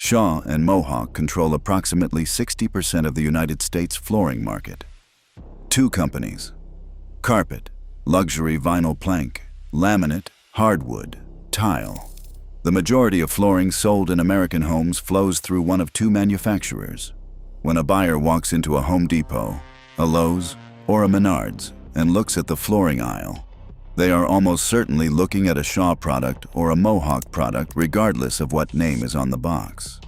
Shaw and Mohawk control approximately 60% of the United States flooring market. Two companies: carpet, luxury vinyl plank; laminate, hardwood, tile. The majority of flooring sold in American homes flows through one of two manufacturers. When a buyer walks into a Home Depot, a Lowe's, or a Menards and looks at the flooring aisle, they are almost certainly looking at a Shaw product or a Mohawk product regardless of what name is on the box.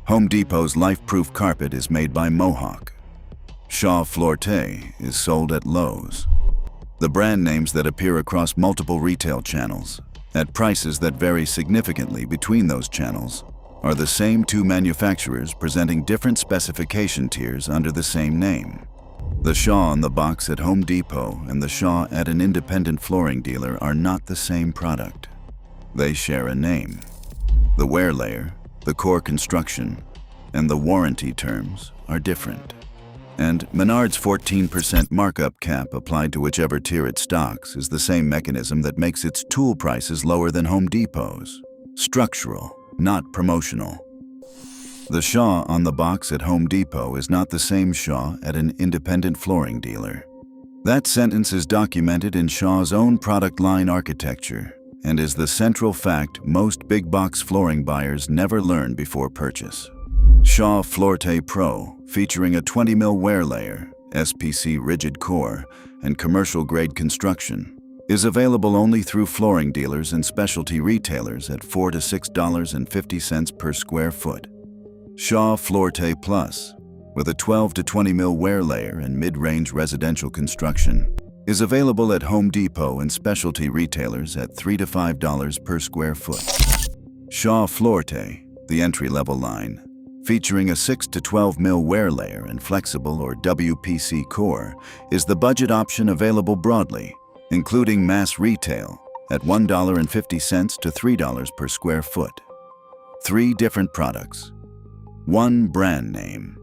Home Depot's LifeProof carpet is made by Mohawk. Shaw Floorte is sold at Lowe's. The brand names that appear across multiple retail channels, at prices that vary significantly between those channels, are the same two manufacturers presenting different specification tiers under the same name. The Shaw on the box at Home Depot and the Shaw at an independent flooring dealer are not the same product. They share a name. The wear layer, the core construction, and the warranty terms are different. And Menards' 14% markup cap applied to whichever tier it stocks is the same mechanism that makes its tool prices lower than Home Depot's. Structural, not promotional. The Shaw on the box at Home Depot is not the same Shaw at an independent flooring dealer. That sentence is documented in Shaw's own product line architecture and is the central fact most big box flooring buyers never learn before purchase. Shaw Floorte Pro, featuring a 20 mm wear layer, SPC rigid core, and commercial-grade construction, is available only through flooring dealers and specialty retailers at $4 to $6.50 per square foot. Shaw Floorte Plus, with a 12 to 20 mm wear layer and mid-range residential construction, is available at Home Depot and specialty retailers at $3 to $5 per square foot. Shaw Floorte, the entry-level line, featuring a 6 to 12 mm wear layer and flexible or WPC core, is the budget option available broadly, including mass retail at $1.50 to $3 per square foot. 3 different products. 1 brand name.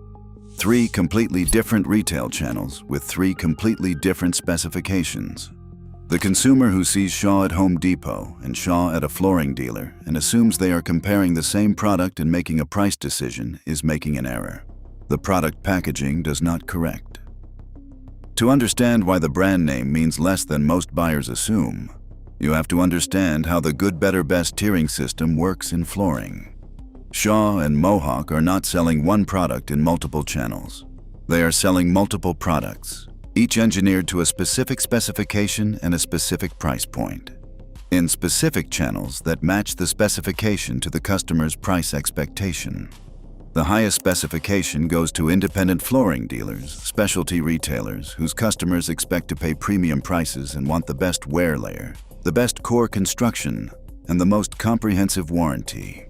3 completely different retail channels with 3 completely different specifications. The consumer who sees Shaw at Home Depot and Shaw at a flooring dealer and assumes they are comparing the same product and making a price decision is making an error. The product packaging does not correct. To understand why the brand name means less than most buyers assume, you have to understand how the good, better, best tiering system works in flooring. Shaw and Mohawk are not selling one product in multiple channels. They are selling multiple products, each engineered to a specific specification and a specific price point, in specific channels that match the specification to the customer's price expectation. The highest specification goes to independent flooring dealers, specialty retailers whose customers expect to pay premium prices and want the best wear layer, the best core construction, and the most comprehensive warranty.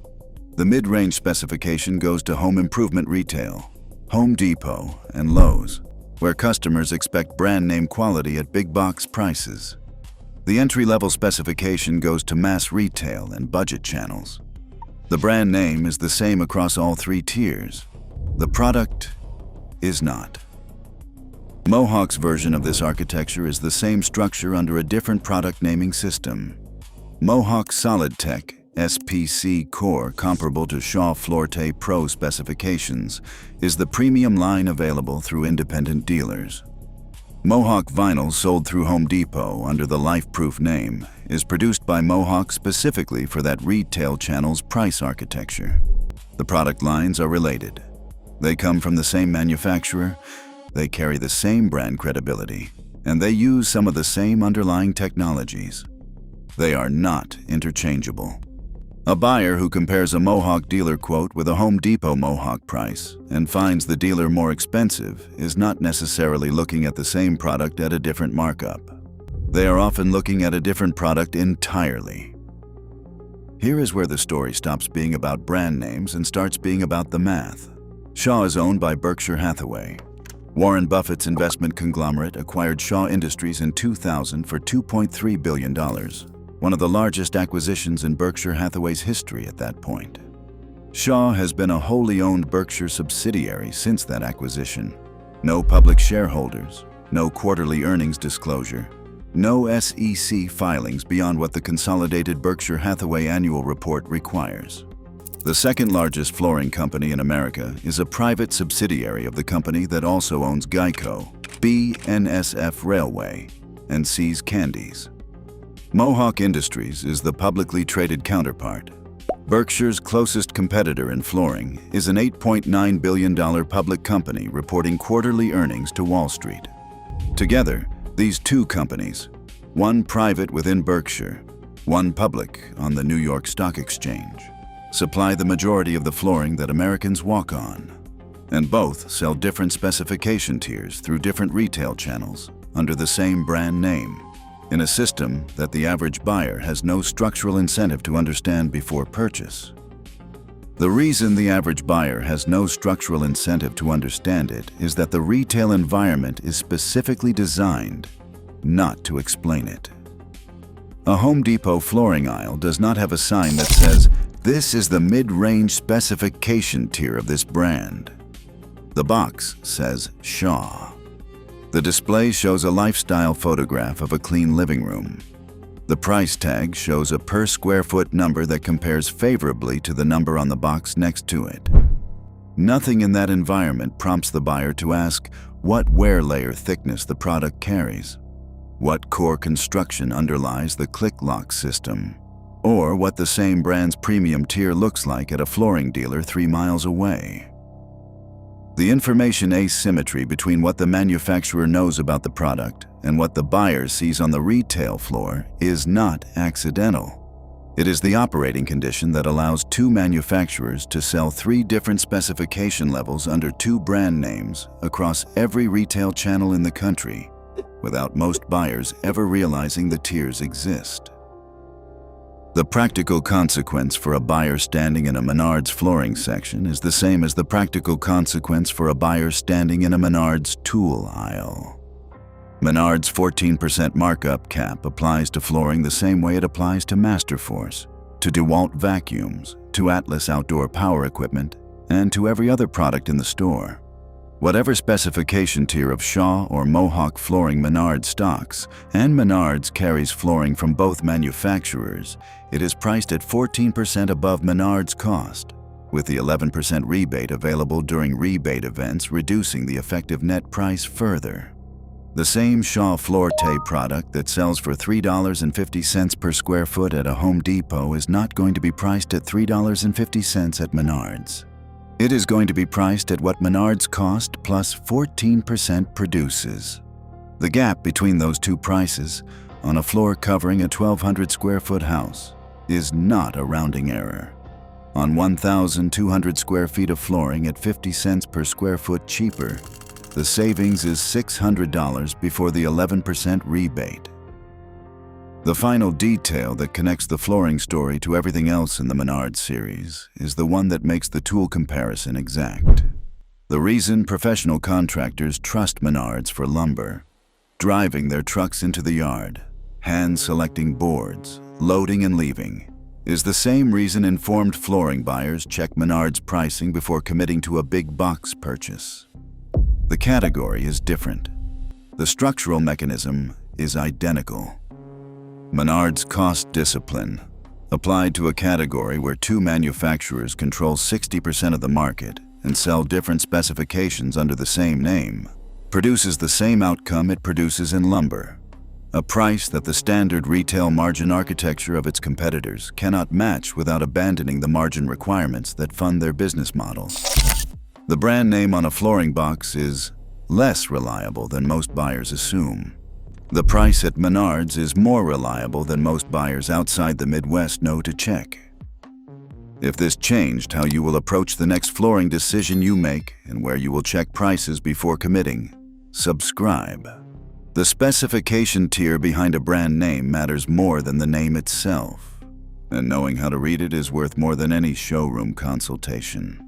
The mid-range specification goes to home improvement retail, Home Depot and Lowe's, where customers expect brand name quality at big box prices. The entry-level specification goes to mass retail and budget channels. The brand name is the same across all 3 tiers. The product is not. Mohawk's version of this architecture is the same structure under a different product naming system. Mohawk SolidTech SPC core, comparable to Shaw Floorte Pro specifications, is the premium line available through independent dealers. Mohawk vinyl, sold through Home Depot under the LifeProof name, is produced by Mohawk specifically for that retail channel's price architecture. The product lines are related. They come from the same manufacturer, they carry the same brand credibility, and they use some of the same underlying technologies. They are not interchangeable. A buyer who compares a Mohawk dealer quote with a Home Depot Mohawk price and finds the dealer more expensive is not necessarily looking at the same product at a different markup. They are often looking at a different product entirely. Here is where the story stops being about brand names and starts being about the math. Shaw is owned by Berkshire Hathaway. Warren Buffett's investment conglomerate acquired Shaw Industries in 2000 for $2.3 billion. One of the largest acquisitions in Berkshire Hathaway's history at that point. Shaw has been a wholly owned Berkshire subsidiary since that acquisition. No public shareholders, no quarterly earnings disclosure, no SEC filings beyond what the consolidated Berkshire Hathaway annual report requires. The second largest flooring company in America is a private subsidiary of the company that also owns Geico, BNSF Railway, and See's Candies. Mohawk Industries is the publicly traded counterpart. Berkshire's closest competitor in flooring is an $8.9 billion public company reporting quarterly earnings to Wall Street. Together, these two companies, one private within Berkshire, one public on the New York Stock Exchange, supply the majority of the flooring that Americans walk on. And both sell different specification tiers through different retail channels under the same brand name, in a system that the average buyer has no structural incentive to understand before purchase. The reason the average buyer has no structural incentive to understand it is that the retail environment is specifically designed not to explain it. A Home Depot flooring aisle does not have a sign that says, "This is the mid-range specification tier of this brand." The box says Shaw. The display shows a lifestyle photograph of a clean living room. The price tag shows a per square foot number that compares favorably to the number on the box next to it. Nothing in that environment prompts the buyer to ask what wear layer thickness the product carries, what core construction underlies the click lock system, or what the same brand's premium tier looks like at a flooring dealer 3 miles away. The information asymmetry between what the manufacturer knows about the product and what the buyer sees on the retail floor is not accidental. It is the operating condition that allows two manufacturers to sell 3 different specification levels under 2 brand names across every retail channel in the country, without most buyers ever realizing the tiers exist. The practical consequence for a buyer standing in a Menards flooring section is the same as the practical consequence for a buyer standing in a Menards tool aisle. Menards' 14% markup cap applies to flooring the same way it applies to Masterforce, to DeWalt vacuums, to Atlas outdoor power equipment, and to every other product in the store. Whatever specification tier of Shaw or Mohawk flooring Menards stocks, and Menards carries flooring from both manufacturers, it is priced at 14% above Menards' cost, with the 11% rebate available during rebate events reducing the effective net price further. The same Shaw Floorte product that sells for $3.50 per square foot at a Home Depot is not going to be priced at $3.50 at Menards. It is going to be priced at what Menards' cost plus 14% produces. The gap between those two prices, on a floor covering a 1,200 square foot house, is not a rounding error. On 1,200 square feet of flooring at 50 cents per square foot cheaper, the savings is $600 before the 11% rebate. The final detail that connects the flooring story to everything else in the Menards series is the one that makes the tool comparison exact. The reason professional contractors trust Menards for lumber, driving their trucks into the yard, hand-selecting boards, loading and leaving, is the same reason informed flooring buyers check Menards pricing before committing to a big box purchase. The category is different. The structural mechanism is identical. Menards' cost discipline, applied to a category where 2 manufacturers control 60% of the market and sell different specifications under the same name, produces the same outcome it produces in lumber, a price that the standard retail margin architecture of its competitors cannot match without abandoning the margin requirements that fund their business model. The brand name on a flooring box is less reliable than most buyers assume. The price at Menards is more reliable than most buyers outside the Midwest know to check. If this changed how you will approach the next flooring decision you make and where you will check prices before committing, subscribe. The specification tier behind a brand name matters more than the name itself, and knowing how to read it is worth more than any showroom consultation.